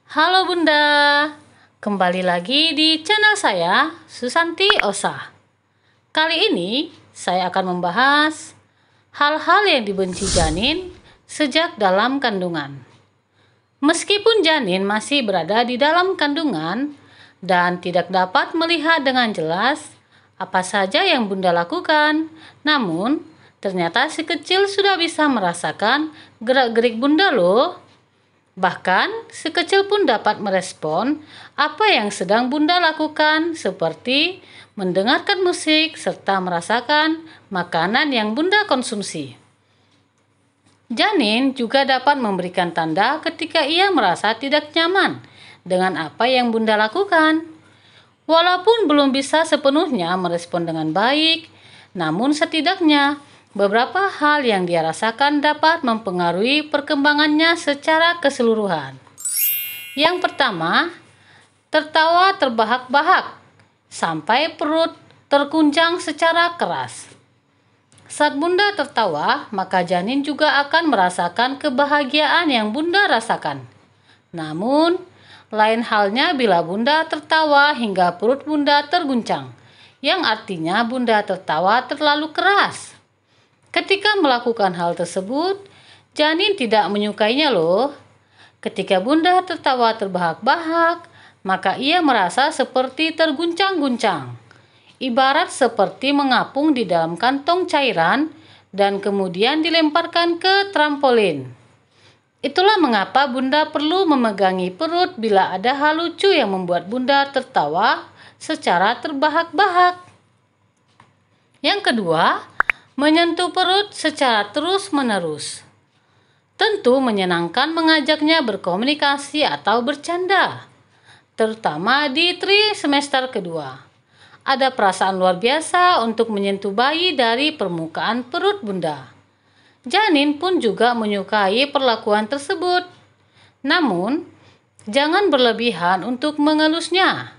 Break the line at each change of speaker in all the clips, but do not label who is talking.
Halo Bunda, kembali lagi di channel saya, Susanti Osa. Kali ini saya akan membahas hal-hal yang dibenci janin sejak dalam kandungan. Meskipun janin masih berada di dalam kandungan dan tidak dapat melihat dengan jelas apa saja yang Bunda lakukan, namun ternyata si kecil sudah bisa merasakan gerak-gerik Bunda loh. Bahkan, si kecil pun dapat merespon apa yang sedang Bunda lakukan, seperti mendengarkan musik serta merasakan makanan yang Bunda konsumsi. Janin juga dapat memberikan tanda ketika ia merasa tidak nyaman dengan apa yang Bunda lakukan. Walaupun belum bisa sepenuhnya merespon dengan baik, namun setidaknya beberapa hal yang dia rasakan dapat mempengaruhi perkembangannya secara keseluruhan. Yang pertama, tertawa terbahak-bahak sampai perut terguncang secara keras. Saat Bunda tertawa, maka janin juga akan merasakan kebahagiaan yang Bunda rasakan. Namun, lain halnya bila Bunda tertawa hingga perut Bunda terguncang, yang artinya Bunda tertawa terlalu keras. Ketika melakukan hal tersebut, janin tidak menyukainya loh. Ketika Bunda tertawa terbahak-bahak, maka ia merasa seperti terguncang-guncang. Ibarat seperti mengapung di dalam kantong cairan dan kemudian dilemparkan ke trampolin. Itulah mengapa Bunda perlu memegangi perut bila ada hal lucu yang membuat Bunda tertawa secara terbahak-bahak. Yang kedua, menyentuh perut secara terus-menerus. Tentu menyenangkan mengajaknya berkomunikasi atau bercanda, terutama di trimester kedua. Ada perasaan luar biasa untuk menyentuh bayi dari permukaan perut Bunda. Janin pun juga menyukai perlakuan tersebut. Namun, jangan berlebihan untuk mengelusnya,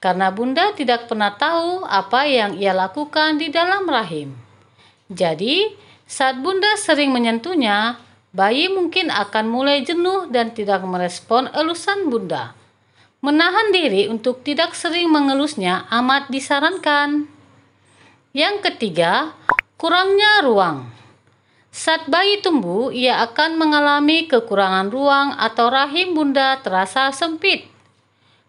karena Bunda tidak pernah tahu apa yang ia lakukan di dalam rahim. Jadi, saat Bunda sering menyentuhnya, bayi mungkin akan mulai jenuh dan tidak merespon elusan Bunda. Menahan diri untuk tidak sering mengelusnya amat disarankan. Yang ketiga, kurangnya ruang. Saat bayi tumbuh, ia akan mengalami kekurangan ruang atau rahim Bunda terasa sempit.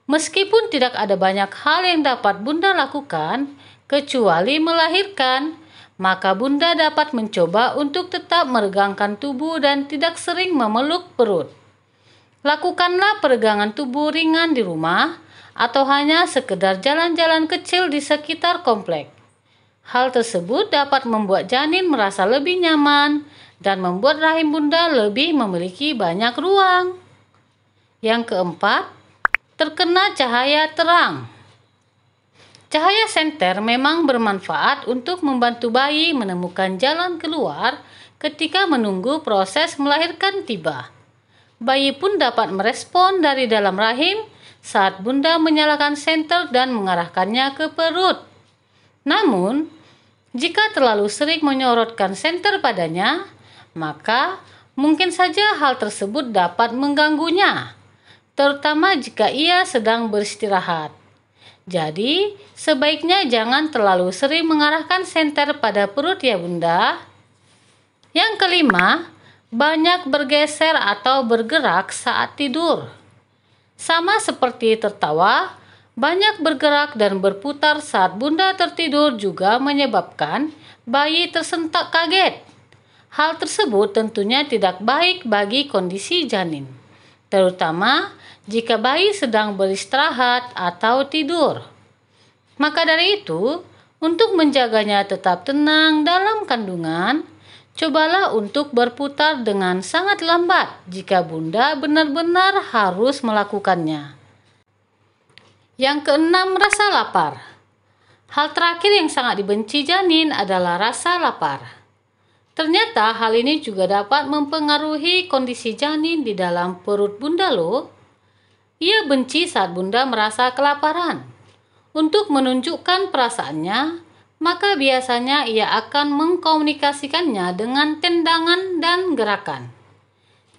Meskipun tidak ada banyak hal yang dapat Bunda lakukan, kecuali melahirkan, maka Bunda dapat mencoba untuk tetap meregangkan tubuh dan tidak sering memeluk perut. Lakukanlah peregangan tubuh ringan di rumah atau hanya sekedar jalan-jalan kecil di sekitar komplek. Hal tersebut dapat membuat janin merasa lebih nyaman dan membuat rahim Bunda lebih memiliki banyak ruang. Yang keempat, terkena cahaya terang. Cahaya senter memang bermanfaat untuk membantu bayi menemukan jalan keluar ketika menunggu proses melahirkan tiba. Bayi pun dapat merespon dari dalam rahim saat Bunda menyalakan senter dan mengarahkannya ke perut. Namun, jika terlalu sering menyorotkan senter padanya, maka mungkin saja hal tersebut dapat mengganggunya, terutama jika ia sedang beristirahat. Jadi, sebaiknya jangan terlalu sering mengarahkan senter pada perut ya Bunda. Yang kelima, banyak bergeser atau bergerak saat tidur. Sama seperti tertawa, banyak bergerak dan berputar saat Bunda tertidur juga menyebabkan bayi tersentak kaget. Hal tersebut tentunya tidak baik bagi kondisi janin, terutama jika bayi sedang beristirahat atau tidur. Maka dari itu, untuk menjaganya tetap tenang dalam kandungan, cobalah untuk berputar dengan sangat lambat jika Bunda benar-benar harus melakukannya. Yang keenam, rasa lapar. Hal terakhir yang sangat dibenci janin adalah rasa lapar. Ternyata hal ini juga dapat mempengaruhi kondisi janin di dalam perut Bunda loh. Ia benci saat Bunda merasa kelaparan. Untuk menunjukkan perasaannya, maka biasanya ia akan mengkomunikasikannya dengan tendangan dan gerakan.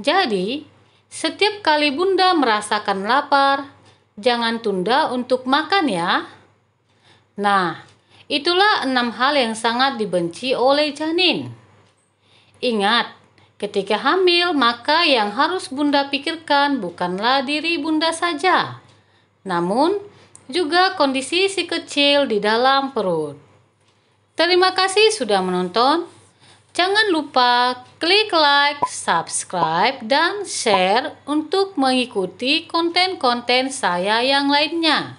Jadi, Setiap kali Bunda merasakan lapar, jangan tunda untuk makan ya. Nah, itulah 6 hal yang sangat dibenci oleh janin. Ingat, ketika hamil, maka yang harus Bunda pikirkan bukanlah diri Bunda saja, namun juga kondisi si kecil di dalam perut. Terima kasih sudah menonton. Jangan lupa klik like, subscribe, dan share untuk mengikuti konten-konten saya yang lainnya.